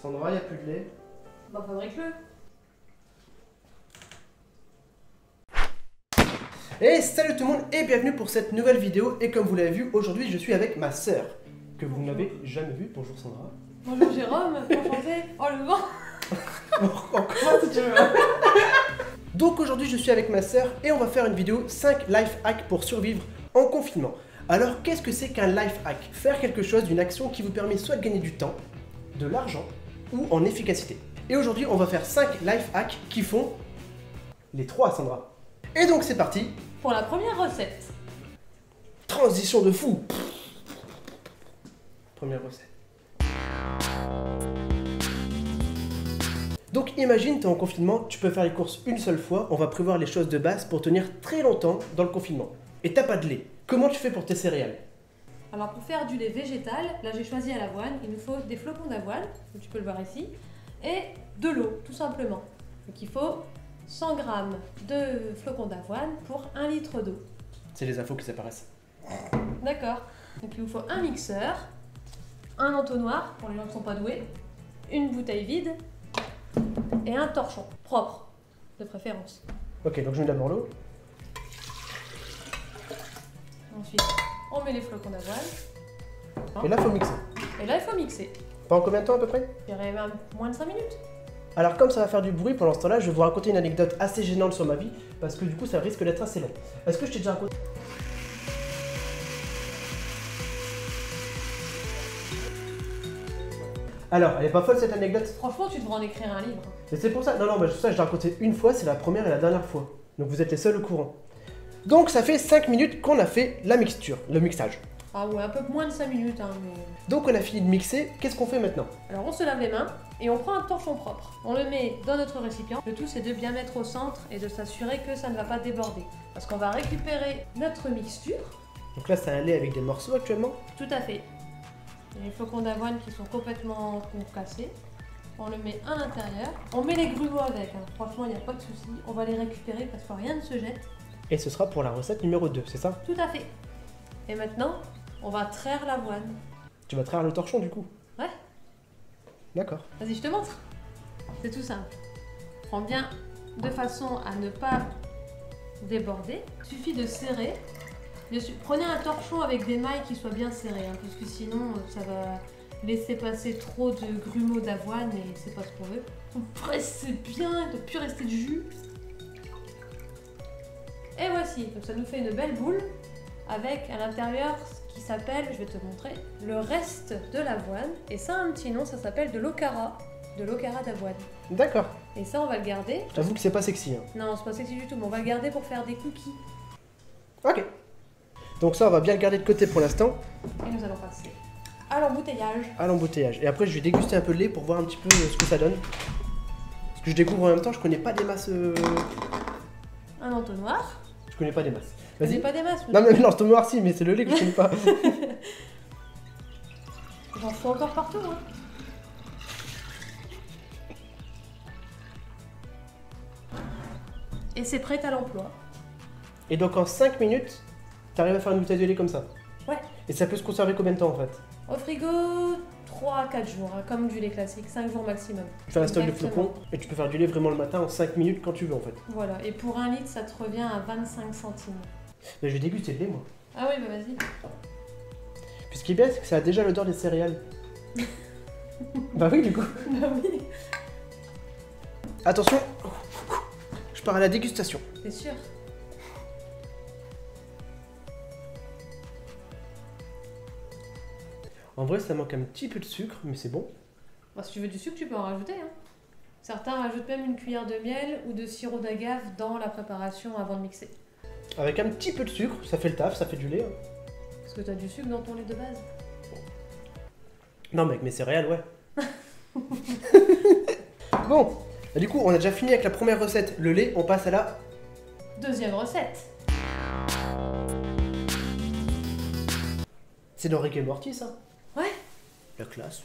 Sandra, il n'y a plus de lait. Bah fabrique-le. Et salut tout le monde et bienvenue pour cette nouvelle vidéo. Et comme vous l'avez vu, aujourd'hui je suis avec ma sœur, que vous n'avez jamais vue. Bonjour Sandra. Bonjour Jérôme, enchanté. Oh le vent. Encore si tu veux. Donc aujourd'hui je suis avec ma sœur et on va faire une vidéo 5 life hacks pour survivre en confinement. Alors qu'est-ce que c'est qu'un life hack? Faire quelque chose d'une action qui vous permet soit de gagner du temps, de l'argent ou en efficacité. Et aujourd'hui on va faire 5 life hacks qui font les 3 Sandra. Et donc c'est parti. Pour la première recette. Transition de fou. Première recette. Donc imagine, tu es en confinement, tu peux faire les courses une seule fois, on va prévoir les choses de base pour tenir très longtemps dans le confinement. Et t'as pas de lait. Comment tu fais pour tes céréales? Alors pour faire du lait végétal, là j'ai choisi à l'avoine, il nous faut des flocons d'avoine, tu peux le voir ici, et de l'eau, tout simplement. Donc il faut 100 g de flocons d'avoine pour 1 litre d'eau. C'est les infos qui apparaissent. D'accord. Donc il vous faut un mixeur, un entonnoir pour les gens qui ne sont pas doués, une bouteille vide et un torchon propre, de préférence. Ok, donc je mets d'abord l'eau. Ensuite, on met les flocons d'avoine. Et là, il faut mixer. Et là, il faut mixer. Pendant combien de temps à peu près? Je dirais même moins de 5 minutes. Alors comme ça va faire du bruit pendant ce temps-là, je vais vous raconter une anecdote assez gênante sur ma vie, parce que du coup ça risque d'être assez long. Est-ce que je t'ai déjà raconté? Alors, elle est pas folle cette anecdote? Franchement, tu devrais en écrire un livre. Mais c'est pour ça, non, ça je l'ai raconté une fois, c'est la première et la dernière fois. Donc vous êtes les seuls au courant. Donc ça fait 5 minutes qu'on a fait la mixture, le mixage. Ah ouais, un peu moins de 5 minutes, hein, mais... Donc on a fini de mixer, qu'est-ce qu'on fait maintenant? Alors on se lave les mains et on prend un torchon propre. On le met dans notre récipient. Le tout c'est de bien mettre au centre et de s'assurer que ça ne va pas déborder. Parce qu'on va récupérer notre mixture. Donc là c'est un lait avec des morceaux actuellement. Tout à fait. Les flocons d'avoine qui sont complètement concassés. On le met à l'intérieur. On met les grumeaux avec, hein. Franchement il n'y a pas de souci. On va les récupérer parce que rien ne se jette. Et ce sera pour la recette numéro 2, c'est ça? Tout à fait. Et maintenant, on va traire l'avoine. Tu vas traire le torchon du coup? Ouais. D'accord. Vas-y, je te montre. C'est tout simple. Prends bien de façon à ne pas déborder. Il suffit de serrer. Prenez un torchon avec des mailles qui soient bien serrées, hein, parce que sinon ça va laisser passer trop de grumeaux d'avoine et c'est pas ce qu'on veut. On presse bien, il ne doit plus rester de jus. Et voici, donc ça nous fait une belle boule avec à l'intérieur ce qui s'appelle, je vais te montrer, le reste de l'avoine. Et ça a un petit nom, ça s'appelle de l'okara d'avoine. D'accord. Et ça on va le garder. J'avoue que c'est pas sexy. Hein. Non, c'est pas sexy du tout, mais on va le garder pour faire des cookies. Ok. Donc ça on va bien le garder de côté pour l'instant. Et nous allons passer à l'embouteillage. À l'embouteillage. Et après je vais déguster un peu de lait pour voir un petit peu ce que ça donne. Parce que je découvre en même temps, je connais pas des masses... Un entonnoir. Je connais pas des masses. C'est Vas-y. pas des masses. Non mais l'entonnoir si, mais c'est le lait que je connais pas. J'en fous encore partout, hein. Et c'est prêt à l'emploi. Et donc en 5 minutes, t'arrives à faire une bouteille de lait comme ça? Ouais. Et ça peut se conserver combien de temps en fait? Au frigo, 3 à 4 jours, hein, comme du lait classique, 5 jours maximum. Tu fais un stock de Exactement. flocons et tu peux faire du lait vraiment le matin en 5 minutes quand tu veux en fait. Voilà, et pour 1 litre, ça te revient à 25 centimes. Mais je vais déguster le lait moi. Ah oui, bah vas-y. Puis ce qui est bien, c'est que ça a déjà l'odeur des céréales. Bah oui du coup. Bah oui. Attention, je pars à la dégustation. C'est sûr. En vrai, ça manque un petit peu de sucre, mais c'est bon. Bah, si tu veux du sucre, tu peux en rajouter, hein. Certains rajoutent même une cuillère de miel ou de sirop d'agave dans la préparation avant de mixer. Avec un petit peu de sucre, ça fait le taf, ça fait du lait. Hein. Parce que t'as du sucre dans ton lait de base. Non mais avec mes céréales, ouais. Bon, bah, du coup, on a déjà fini avec la première recette, le lait, on passe à la... Deuxième recette. C'est dans Rick et Morty, ça? Ouais. La classe.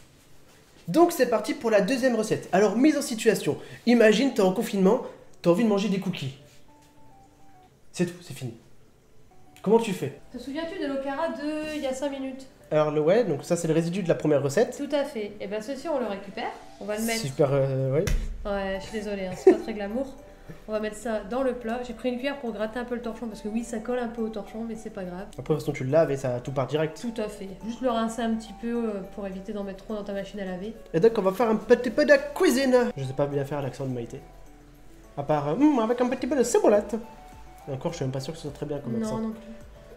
Donc c'est parti pour la deuxième recette. Alors mise en situation, imagine t'es en confinement, t'as envie de manger des cookies. C'est tout, c'est fini. Comment tu fais? Te souviens-tu de l'okara de il y a 5 minutes? Alors le ouais, donc ça c'est le résidu de la première recette. Tout à fait. Et bien ceci, on le récupère. On va le mettre. Super, ouais. Ouais, je suis désolée, hein, c'est pas très glamour. On va mettre ça dans le plat. J'ai pris une cuillère pour gratter un peu le torchon parce que oui, ça colle un peu au torchon, mais c'est pas grave. Après, de toute façon, tu le laves et ça tout part direct. Tout à fait. Juste le rincer un petit peu pour éviter d'en mettre trop dans ta machine à laver. Et donc, on va faire un petit peu de cuisine. Je sais pas bien faire l'accent de Maïté. À part, avec un petit peu de ciboulette. Et encore, je suis même pas sûr que ce soit très bien comme accent. Non, non plus.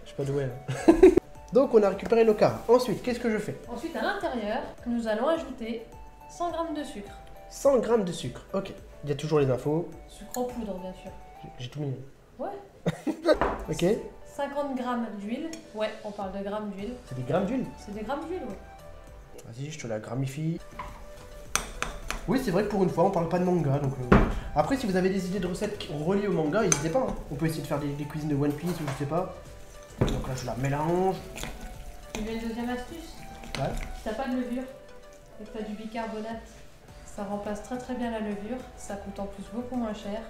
Je suis pas doué là. Donc, on a récupéré nos caras. Ensuite, qu'est-ce que je fais? Ensuite, à l'intérieur, nous allons ajouter 100 g de sucre. 100 g de sucre. Ok. Il y a toujours les infos. Sucre en poudre, bien sûr. J'ai tout mis. Ouais. Ok. 50 g d'huile. Ouais, on parle de grammes d'huile. C'est des grammes d'huile. C'est des grammes d'huile, ouais. Vas-y, je te la grammifie. Oui, c'est vrai que pour une fois, on parle pas de manga. Donc, après, si vous avez des idées de recettes reliées au manga, n'hésitez pas. Hein. On peut essayer de faire des cuisines de One Piece ou je sais pas. Donc là, je la mélange. Il y a une deuxième astuce. Ouais. Si t'as pas de levure et que t'as du bicarbonate, ça remplace très très bien la levure. Ça coûte en plus beaucoup moins cher.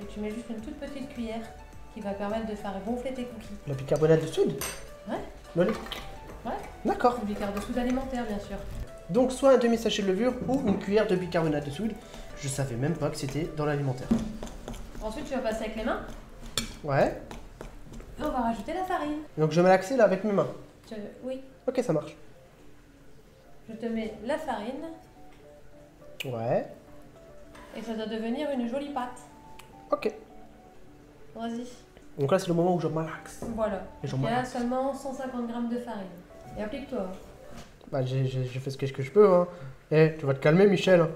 Et tu mets juste une toute petite cuillère qui va permettre de faire gonfler tes cookies. Le bicarbonate de soude? Ouais. Lolé. Ouais. D'accord. Le bicarbonate de soude alimentaire, bien sûr. Donc soit un demi-sachet de levure ou une cuillère de bicarbonate de soude. Je savais même pas que c'était dans l'alimentaire. Ensuite, tu vas passer avec les mains Ouais. et on va rajouter la farine. Donc je malaxer là avec mes mains. Oui. Ok, ça marche. Je te mets la farine Ouais. et ça doit devenir une jolie pâte. Ok. Vas-y. Donc là, c'est le moment où je malaxe. Voilà. Et j'en Il y a malaxe. seulement 150 g de farine. Et applique-toi. Bah, j'ai fait ce que je peux. Hein. Eh, tu vas te calmer, Michel. Hein.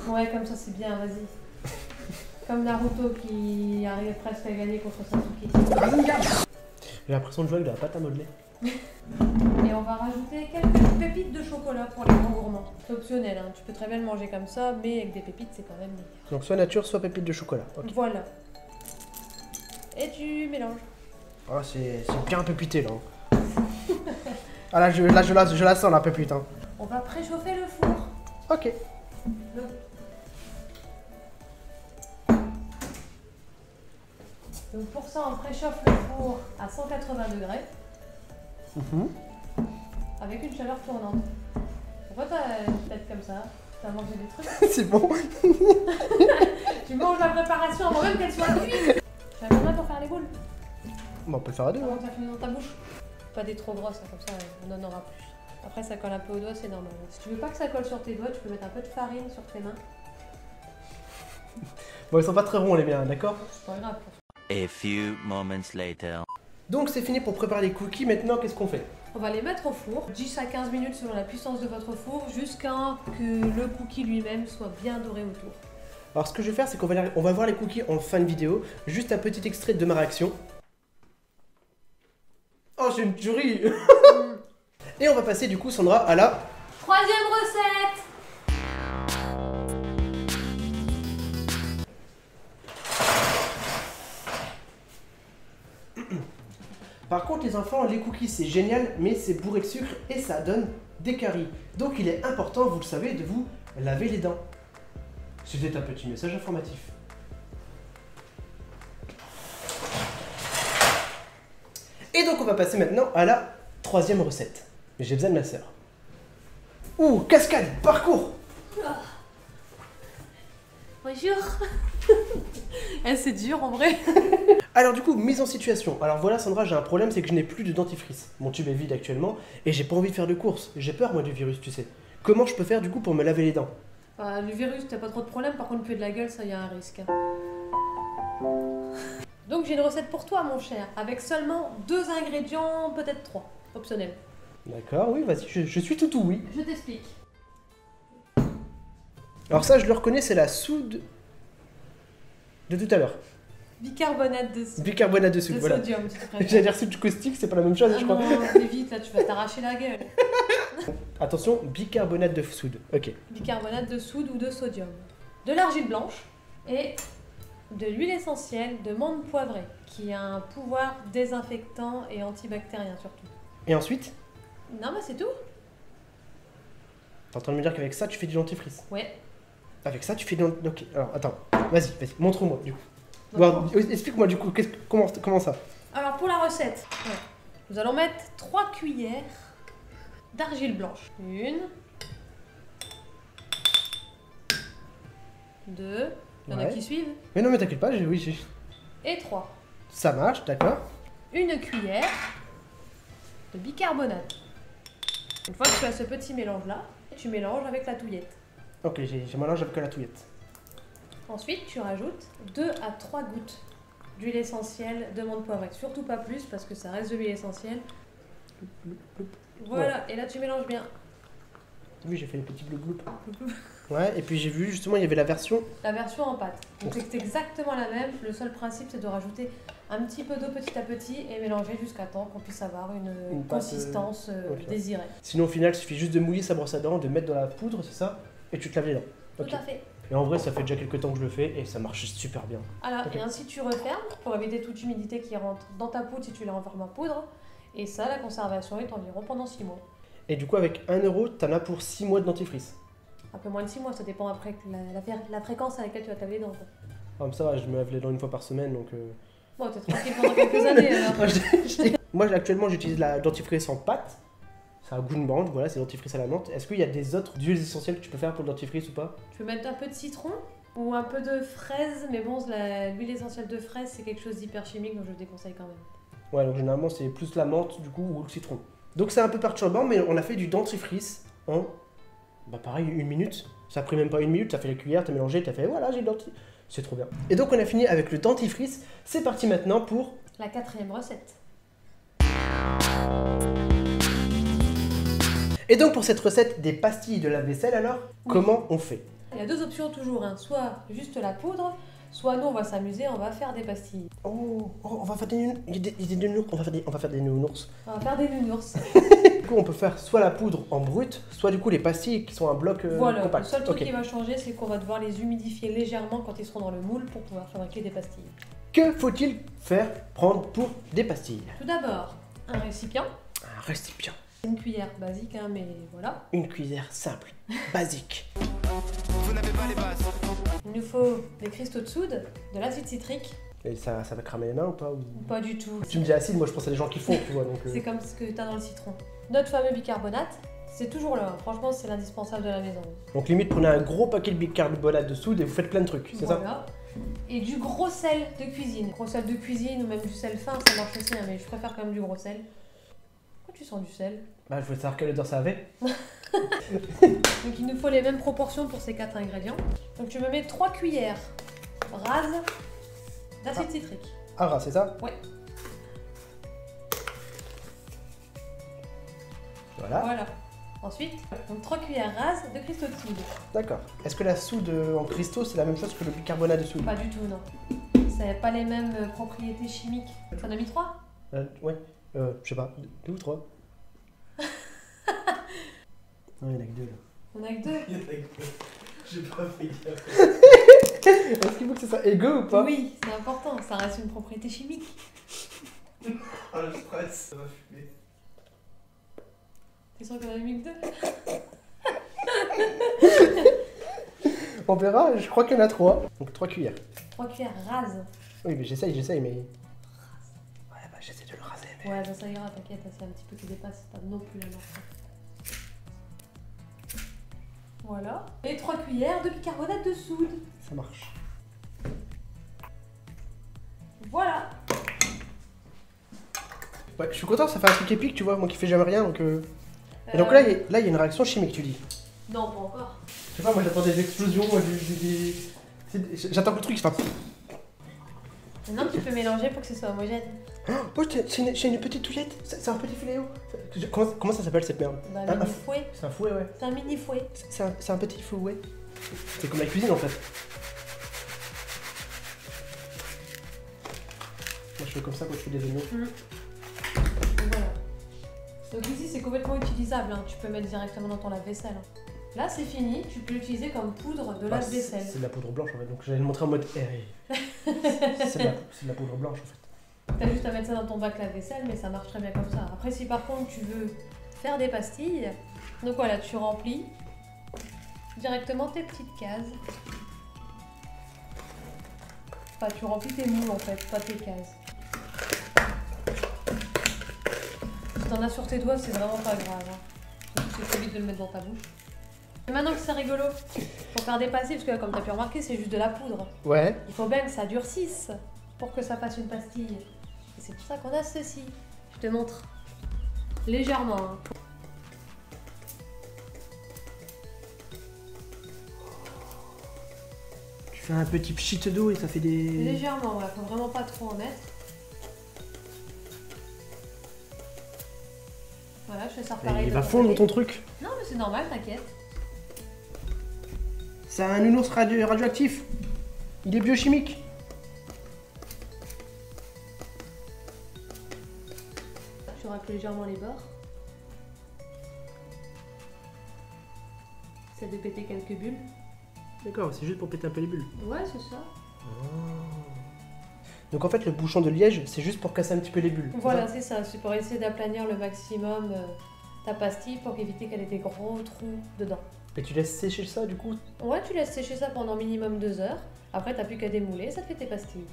Ouais, comme ça c'est bien, vas-y. Comme Naruto qui arrive presque à gagner contre Sasuke. J'ai l'impression de jouer avec de la pâte à modeler. Et on va rajouter quelques pépites de chocolat pour les grands gourmands. C'est optionnel, hein. Tu peux très bien le manger comme ça, mais avec des pépites c'est quand même meilleur. Donc soit nature, soit pépite de chocolat. Ok. Voilà. Et tu mélanges. Ah, c'est bien pépité là. Hein. Ah là, je la sens la pépite. Hein. On va préchauffer le four. Ok. Donc pour ça, on préchauffe le four à 180 degrés Mhm. avec une chaleur tournante. Pourquoi t'as une tête comme ça? T'as mangé des trucs? C'est bon. Tu manges la préparation avant même qu'elle soit cuite. Tu as besoin pour faire les boules Bon, on peut le faire à deux. avant Hein. que ça finisse dans ta bouche. Pas des trop grosses, hein, comme ça on en aura plus. Après ça colle un peu aux doigts, c'est normal. Si tu veux pas que ça colle sur tes doigts, tu peux mettre un peu de farine sur tes mains. Bon, ils sont pas très ronds les miens, d'accord? C'est pas grave. A few moments later. Donc c'est fini pour préparer les cookies. Maintenant, qu'est-ce qu'on fait? On va les mettre au four, 10 à 15 minutes selon la puissance de votre four, jusqu'à que le cookie lui-même soit bien doré autour. Alors ce que je vais faire, c'est qu'on va voir les cookies en fin de vidéo. Juste un petit extrait de ma réaction. Oh, c'est une tuerie. Et on va passer du coup, Sandra, à la... Troisième recette. Par contre, les enfants, les cookies, c'est génial, mais c'est bourré de sucre et ça donne des caries. Donc il est important, vous le savez, de vous laver les dents. C'était un petit message informatif. Et donc on va passer maintenant à la troisième recette. Mais j'ai besoin de ma sœur. Ouh, cascade, parcours. Bonjour. C'est dur en vrai. Alors du coup, mise en situation. Alors voilà Sandra, j'ai un problème, c'est que je n'ai plus de dentifrice. Mon tube est vide actuellement et j'ai pas envie de faire de courses. J'ai peur moi du virus, tu sais. Comment je peux faire du coup pour me laver les dents? Le virus, t'as pas trop de problème, par contre puer de la gueule, ça y a un risque. Donc j'ai une recette pour toi mon cher, avec seulement 2 ingrédients, peut-être 3, optionnels. D'accord, oui, vas-y, je suis tout oui. Je t'explique. Alors ça, je le reconnais, c'est la soude de tout à l'heure. Bicarbonate de soude. Bicarbonate de soude, De voilà. sodium, si tu préfères. J'allais dire soude caustique, c'est pas la même chose, Ah je crois. non, mais vite, là tu vas t'arracher la gueule. Attention, bicarbonate de soude, ok. Bicarbonate de soude ou de sodium. De l'argile blanche et de l'huile essentielle de menthe poivrée, qui a un pouvoir désinfectant et antibactérien surtout. Et ensuite, Non mais c'est tout. t'es en train de me dire qu'avec ça, tu fais du dentifrice. Ouais. Avec ça, tu fais du dentifrice. Ok, alors attends, vas-y, montre-moi du coup. Bon, explique-moi du coup, comment ça? Alors pour la recette, nous allons mettre 3 cuillères d'argile blanche. 1, 2, il y en a Ouais. qui suivent, Mais non, mais t'inquiète pas, oui, et 3. ça marche, d'accord. Une cuillère de bicarbonate. Une fois que tu as ce petit mélange-là, tu mélanges avec la touillette. Ok, j'ai mélange avec la touillette. Ensuite, tu rajoutes 2 à 3 gouttes d'huile essentielle de menthe poivrée. Surtout pas plus parce que ça reste de l'huile essentielle. Voilà, et là tu mélanges bien. Oui, j'ai fait les petits gloup. Ouais, et puis j'ai vu justement, il y avait la version. La version en pâte. Donc c'est exactement la même. Le seul principe, c'est de rajouter un petit peu d'eau petit à petit et mélanger jusqu'à temps qu'on puisse avoir une pâte, consistance ok. désirée. Sinon, au final, il suffit juste de mouiller sa brosse à dents, de mettre dans la poudre, c'est ça? Et tu te laves les dents. Ok. Tout à fait. Et en vrai, ça fait déjà quelques temps que je le fais et ça marche super bien. Alors, Ok. et ainsi tu refermes pour éviter toute humidité qui rentre dans ta poudre si tu la renfermes en poudre. Et ça, la conservation est environ pendant 6 mois. Et du coup, avec 1 euro, t'en as pour 6 mois de dentifrice. Un peu moins de 6 mois, ça dépend après la fréquence à laquelle tu vas te laver les dents. Quoi. Comme ça, va, je me lave les dents une fois par semaine, donc... Bon, t'es tranquille pendant quelques années alors. Moi, actuellement, j'utilise la dentifrice en pâte. C'est un goût de menthe, voilà, c'est dentifrice à la menthe. Est-ce qu'il y a des autres huiles essentielles que tu peux faire pour le dentifrice ou pas? Tu peux mettre un peu de citron ou un peu de fraise, mais bon, l'huile essentielle de fraise, c'est quelque chose d'hyper chimique, donc je le déconseille quand même. Ouais, donc généralement, c'est plus la menthe, du coup, ou le citron. Donc c'est un peu perturbant, mais on a fait du dentifrice en... Bah pareil, 1 minute. Ça a pris même pas 1 minute, t'as fait la cuillère, t'as mélangé, t'as fait voilà, j'ai le dentifrice. C'est trop bien. Et donc on a fini avec le dentifrice. C'est parti maintenant pour... La 4e recette. Et donc pour cette recette des pastilles de lave-vaisselle, alors, comment on fait? Il y a 2 options toujours, hein. Soit juste la poudre, soit nous on va s'amuser, on va faire des pastilles. On va faire des nounours. On va faire des nounours. On va faire des nounours. Du coup, on peut faire soit la poudre en brut, soit du coup les pastilles qui sont un bloc Voilà, compact. le seul truc Ok. qui va changer, c'est qu'on va devoir les humidifier légèrement quand ils seront dans le moule pour pouvoir fabriquer des pastilles. Que faut-il faire prendre pour des pastilles? Tout d'abord, un récipient, Un récipient. une cuillère basique, hein, mais voilà. Une cuillère simple, basique. Il nous faut des cristaux de soude, de l'acide citrique, Et ça va cramer les mains ou pas ou... ou pas du tout. Tu me dis acide, moi je pense à des gens qui font, tu vois. Donc, C'est comme ce que tu as dans le citron. Notre fameux bicarbonate, c'est toujours là. Franchement, c'est l'indispensable de la maison. Donc limite, prenez un gros paquet de bicarbonate de soude et vous faites plein de trucs, c'est ça? Voilà. Et du gros sel de cuisine. Gros sel de cuisine ou même du sel fin, ça marche aussi, hein, mais je préfère quand même du gros sel. Pourquoi tu sens du sel? Bah, je voulais savoir quelle odeur ça avait. Donc il nous faut les mêmes proportions pour ces 4 ingrédients. Donc tu me mets 3 cuillères rases d'acide citrique. Ah, c'est ça? Ouais. Voilà, Voilà. Ensuite, donc 3 cuillères rases de cristaux de soude. d'accord. Est-ce que la soude en cristaux, c'est la même chose que le bicarbonate de soude? Pas du tout, non. Ça n'a pas les mêmes propriétés chimiques. T'en as mis 3? Ouais, je sais pas, 2 ou 3? Non, il y en a que 2 là. On a que 2. Il y en a que 2. J'ai pas fait gaffe. Est-ce qu'il faut que ce soit égaux ou pas? Oui, c'est important, ça reste une propriété chimique. Ah, le stress, ça va fumer. T'es sûr qu'on a mis que 2? On verra, je crois qu'il y en a 3. Donc 3 cuillères. 3 cuillères rases. Oui, mais j'essaye, mais... Ouais, bah j'essaie de le raser, mais... Ouais, bah ça ira, t'inquiète, c'est un petit peu qui dépasse, c'est pas non plus la norme. Voilà. Et 3 cuillères de bicarbonate de soude. Ça marche. Voilà. Ouais, je suis content, ça fait un truc épique, tu vois, moi qui fais jamais rien, donc... Et donc là, il y a une réaction chimique, tu dis? Non, pas encore. Je sais pas, moi j'attends des explosions, moi j'attends que le truc, enfin... Maintenant, tu peux mélanger pour que ce soit homogène. Oh, c'est une petite touillette, c'est un petit fléau. Comment ça s'appelle cette merde? Bah, Un mini fouet. C'est un fouet, ouais. C'est un mini fouet. C'est un petit fouet. C'est comme la cuisine en fait. Moi je fais comme ça quand je fais des oignons. Donc, voilà. Donc ici, c'est complètement utilisable. Hein. Tu peux mettre directement dans ton lave-vaisselle. Hein. Là, c'est fini. Tu peux l'utiliser comme poudre de Bah, lave-vaisselle. c'est de la poudre blanche en fait, donc j'allais le montrer en mode c'est de la poudre blanche en fait. T'as juste à mettre ça dans ton bac lave-vaisselle, mais ça marche très bien comme ça. Après, si par contre tu veux faire des pastilles, donc voilà, tu remplis directement tes petites cases. Enfin, tu remplis tes moules en fait, pas tes cases. Si t'en as sur tes doigts, c'est vraiment pas grave. Hein. C'est vite de le mettre dans ta bouche. Et maintenant que c'est rigolo, faut faire dépasser, parce que comme t'as pu remarquer, c'est juste de la poudre. Ouais. Il faut bien que ça durcisse pour que ça fasse une pastille. Et c'est pour ça qu'on a ceci. Je te montre. Légèrement. Hein. Tu fais un petit pchit d'eau et ça fait des... Légèrement, ouais. Faut vraiment pas trop en mettre. Voilà, je fais ça pareil. Il va fondre ton truc. Non, mais c'est normal, t'inquiète. C'est un nounours radioactif. Il est biochimique. Je racle légèrement les bords. C'est de péter quelques bulles. D'accord, c'est juste pour péter un peu les bulles. Ouais, c'est ça. Donc en fait, le bouchon de liège, c'est juste pour casser un petit peu les bulles. Voilà, c'est ça. C'est pour essayer d'aplanir le maximum ta pastille pour éviter qu'elle ait des gros trous dedans. Et tu laisses sécher ça du coup? Ouais, tu laisses sécher ça pendant minimum 2 heures. Après, t'as plus qu'à démouler, ça te fait tes pastilles.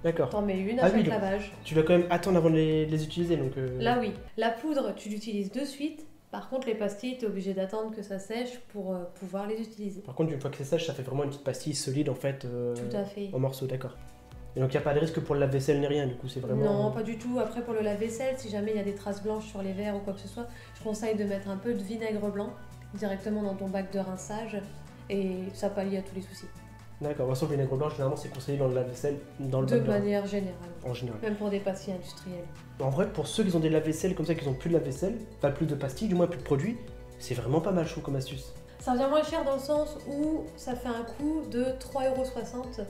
D'accord. T'en mets une à chaque oui, lavage. Tu dois quand même attendre avant de les utiliser donc... Là, oui. La poudre, tu l'utilises de suite. Par contre, les pastilles, t'es obligé d'attendre que ça sèche pour pouvoir les utiliser. Par contre, une fois que c'est sèche, ça fait vraiment une petite pastille solide en fait. Tout à fait. En morceaux, d'accord. Et donc il n'y a pas de risque pour le lave-vaisselle ni rien, du coup c'est vraiment... Non, pas du tout. Après, pour le lave-vaisselle, si jamais il y a des traces blanches sur les verres ou quoi que ce soit, je conseille de mettre un peu de vinaigre blanc directement dans ton bac de rinçage et ça pallie à tous les soucis. D'accord, de toute façon le vinaigre blanc généralement c'est conseillé dans le lave-vaisselle, dans le De bac manière générale. en général. Même pour des pastilles industrielles. En vrai, pour ceux qui ont des lave-vaisselle comme ça, qui ont plus de lave-vaisselle, pas plus de pastilles, du moins plus de produits, c'est vraiment pas mal chaud comme astuce. Ça revient moins cher dans le sens où ça fait un coût de 3,60 €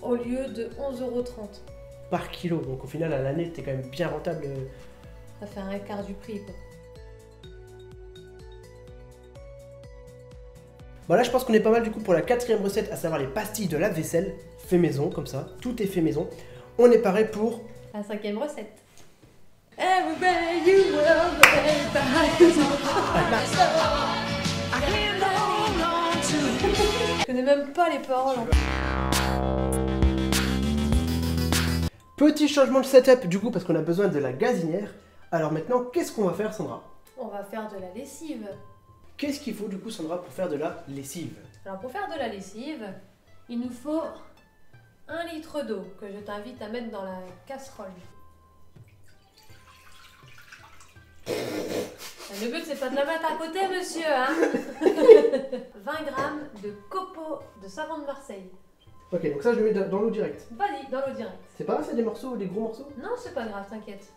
au lieu de 11,30 € Par kilo, donc au final à l'année t'es quand même bien rentable. Ça fait un quart du prix quoi. Bon là je pense qu'on est pas mal du coup pour la 4e recette, à savoir les pastilles de lave-vaisselle, fait maison comme ça, tout est fait maison. On est paré pour... La 5e recette. Everywhere you will Je connais même pas les paroles. Petit changement de setup du coup parce qu'on a besoin de la gazinière. Alors maintenant, qu'est-ce qu'on va faire Sandra? On va faire de la lessive. Qu'est-ce qu'il faut du coup Sandra pour faire de la lessive? Alors pour faire de la lessive, il nous faut 1 litre d'eau que je t'invite à mettre dans la casserole. Le but c'est pas de la mettre à côté monsieur hein. 20 grammes de copeaux de savon de Marseille. Ok, donc ça je le mets dans l'eau directe. Vas-y, dans l'eau directe. C'est pas grave, c'est des morceaux, des gros morceaux? Non, c'est pas grave, t'inquiète.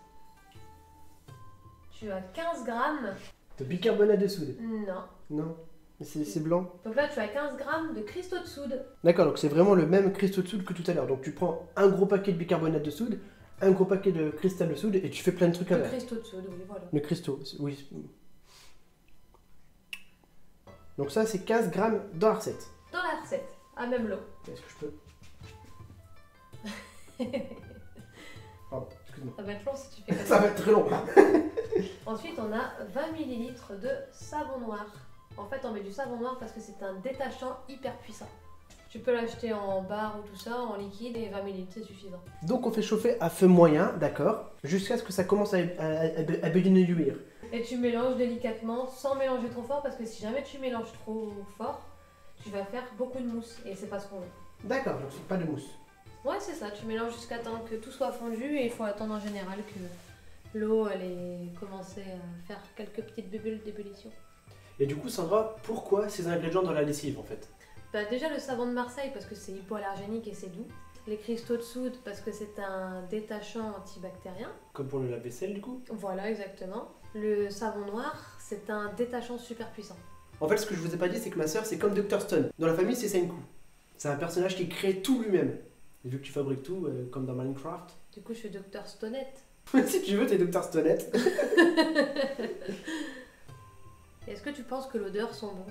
Tu as 15 grammes. De bicarbonate de soude? Non. Non, c'est blanc. Donc là, tu as 15 grammes de cristaux de soude. D'accord, donc c'est vraiment le même cristaux de soude que tout à l'heure. Donc tu prends un gros paquet de bicarbonate de soude, un gros paquet de cristal de soude et tu fais plein de trucs Le avec. cristaux de soude, oui, voilà. Le cristaux, oui. Donc ça c'est 15 grammes dans la recette. Dans la recette, à même l'eau. Est-ce que je peux? Pardon, excuse-moi. Ça va être long si tu fais comme Ça ça. va être très long. Ensuite, on a 20 ml de savon noir. En fait, on met du savon noir parce que c'est un détachant hyper puissant. Tu peux l'acheter en barre ou tout ça, en liquide, et 20 ml c'est suffisant. Donc on fait chauffer à feu moyen, d'accord, jusqu'à ce que ça commence à bouillir. Et tu mélanges délicatement, sans mélanger trop fort, parce que si jamais tu mélanges trop fort, tu vas faire beaucoup de mousse, et c'est pas ce qu'on veut. D'accord, donc c'est pas de mousse. Ouais, c'est ça, tu mélanges jusqu'à temps que tout soit fondu, et il faut attendre en général que l'eau elle ait commencé à faire quelques petites bulles d'ébullition. Et du coup, Sandra, pourquoi ces ingrédients dans la lessive en fait? Bah déjà le savon de Marseille parce que c'est hypoallergénique et c'est doux. Les cristaux de soude parce que c'est un détachant antibactérien. Comme pour le lave-vaisselle du coup? Voilà, exactement. Le savon noir, c'est un détachant super puissant. En fait, ce que je vous ai pas dit, c'est que ma soeur, c'est comme Dr Stone. Dans la famille, c'est Senku. C'est un personnage qui crée tout lui-même. Et vu que tu fabriques tout, comme dans Minecraft. Du coup, je suis Dr Stonette. Si tu veux, t'es Dr Stonette. Est-ce que tu penses que l'odeur sent bon?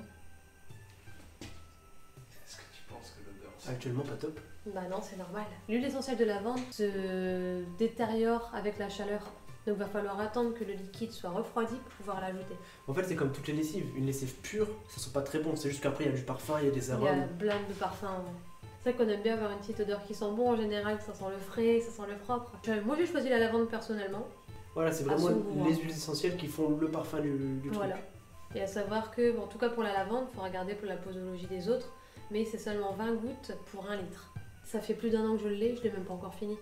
Est-ce que tu penses que l'odeur Actuellement, pas top. Bah non, c'est normal. L'huile essentielle de lavande se détériore avec la chaleur. Donc va falloir attendre que le liquide soit refroidi pour pouvoir l'ajouter. En fait, c'est comme toutes les lessives. Une lessive pure, ça sent pas très bon. C'est juste qu'après, il y a du parfum, il y a des Il y a arômes. plein de parfums. Ouais. C'est vrai qu'on aime bien avoir une petite odeur qui sent bon en général, que ça sent le frais, que ça sent le propre. Moi j'ai choisi la lavande personnellement. Voilà, c'est À vraiment son goût, les huiles essentielles qui font le parfum du truc. Voilà. Et à savoir que, bon, en tout cas pour la lavande, il faut regarder pour la posologie des autres, mais c'est seulement 20 gouttes pour 1 litre. Ça fait plus d'1 an que je l'ai même pas encore fini.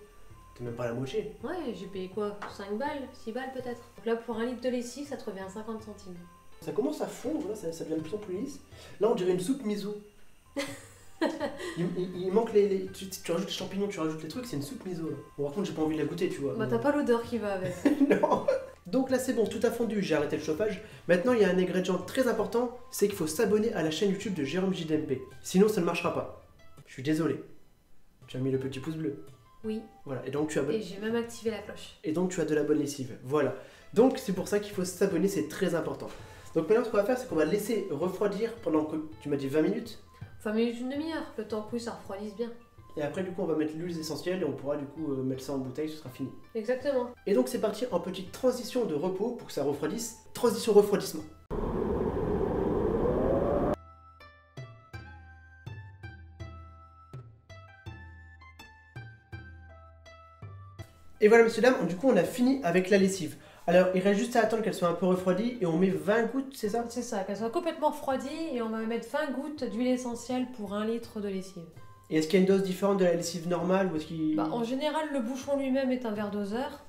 T'es même pas la moitié. Ouais, j'ai payé quoi 5 balles 6 balles peut-être. Donc là pour 1 litre de lessive, ça te revient à 50 centimes. Ça commence à fondre, là, ça devient de plus en plus lisse. Là, on dirait une soupe miso. il manque tu rajoutes les champignons, tu rajoutes les trucs, c'est une soupe miso. Là. Bon, par contre, j'ai pas envie de la goûter, tu vois. Bah t'as pas l'odeur qui va avec. Non. Donc là, c'est bon, tout a fondu, j'ai arrêté le chauffage. Maintenant, il y a un ingrédient très important, c'est qu'il faut s'abonner à la chaîne YouTube de Jérôme JDMP. Sinon, ça ne marchera pas. Je suis désolé. Tu as mis le petit pouce bleu. Oui. Voilà, et donc tu as... Et j'ai même activé la cloche. Et donc tu as de la bonne lessive. Voilà. Donc c'est pour ça qu'il faut s'abonner, c'est très important. Donc maintenant, ce qu'on va faire, c'est qu'on va laisser refroidir pendant que tu m'as dit 20 minutes. Enfin, mais une demi-heure, le temps que ça refroidisse bien. Et après, du coup, on va mettre l'huile essentielle et on pourra du coup mettre ça en bouteille, ce sera fini. Exactement. Et donc c'est parti en petite transition de repos pour que ça refroidisse. Transition refroidissement. Et voilà, messieurs, dames, du coup, on a fini avec la lessive. Alors, il reste juste à attendre qu'elle soit un peu refroidie et on met 20 gouttes, c'est ça? C'est ça, qu'elle soit complètement refroidie et on va mettre 20 gouttes d'huile essentielle pour 1 litre de lessive. Et est-ce qu'il y a une dose différente de la lessive normale ou est-ce qu'il... Bah, en général, le bouchon lui-même est un verre doseur.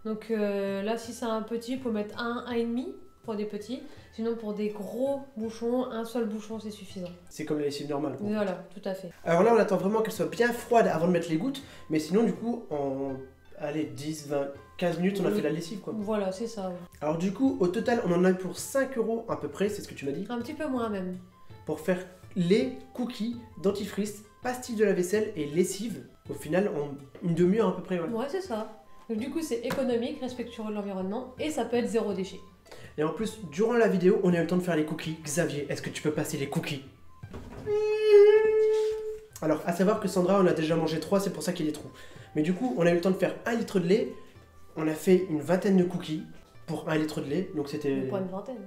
Donc là, si c'est un petit, il faut mettre 1,5 pour des petits. Sinon, pour des gros bouchons, un seul bouchon, c'est suffisant. C'est comme la lessive normale, quoi. Voilà, tout à fait. Alors là, on attend vraiment qu'elle soit bien froide avant de mettre les gouttes. Mais sinon, du coup, en... Allez, 10, 20, 15 minutes, on a Oui. fait la lessive, quoi. Voilà, c'est ça. Ouais. Alors du coup, au total, on en a pour 5 € à peu près, c'est ce que tu m'as dit, Un petit peu moins même. pour faire lait, cookies, dentifrice, pastilles de la vaisselle et lessive. Au final, en une demi-heure à peu près, ouais. Ouais, c'est ça. Donc du coup, c'est économique, respectueux de l'environnement et ça peut être 0 déchet. Et en plus, durant la vidéo, on a eu le temps de faire les cookies. Xavier, est-ce que tu peux passer les cookies? Alors, à savoir que Sandra, on a déjà mangé 3, c'est pour ça qu'il y a des trous. Mais du coup, on a eu le temps de faire 1 litre de lait. On a fait une vingtaine de cookies pour 1 litre de lait. Donc c'était... Pas une vingtaine.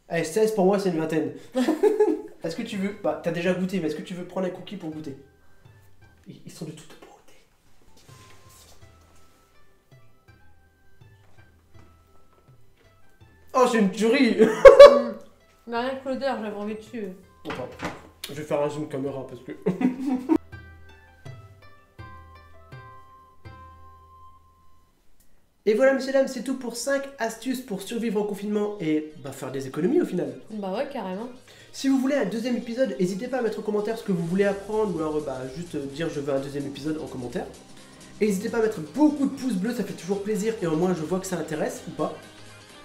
Allez, 16 pour moi, c'est une vingtaine. Est-ce que tu veux... Bah, t'as déjà goûté, mais est-ce que tu veux prendre un cookie pour goûter? Ils sont de toute beauté. Oh, c'est une tuerie. Mais rien que l'odeur, j'avais envie de tuer. Enfin, je vais faire un zoom caméra parce que... Et voilà, messieurs dames, c'est tout pour 5 astuces pour survivre en confinement et bah, faire des économies au final. Bah ouais, carrément. Si vous voulez un deuxième épisode, n'hésitez pas à mettre en commentaire ce que vous voulez apprendre ou alors bah, juste dire je veux un deuxième épisode en commentaire. Et n'hésitez pas à mettre beaucoup de pouces bleus, ça fait toujours plaisir et au moins je vois que ça intéresse ou pas.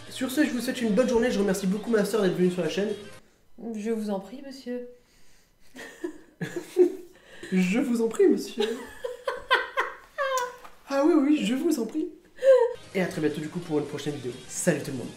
Sur ce, je vous souhaite une bonne journée, je remercie beaucoup ma soeur d'être venue sur la chaîne. Je vous en prie, monsieur. Je vous en prie, monsieur. Ah oui, oui, je vous en prie. Et à très bientôt du coup pour une prochaine vidéo. Salut tout le monde.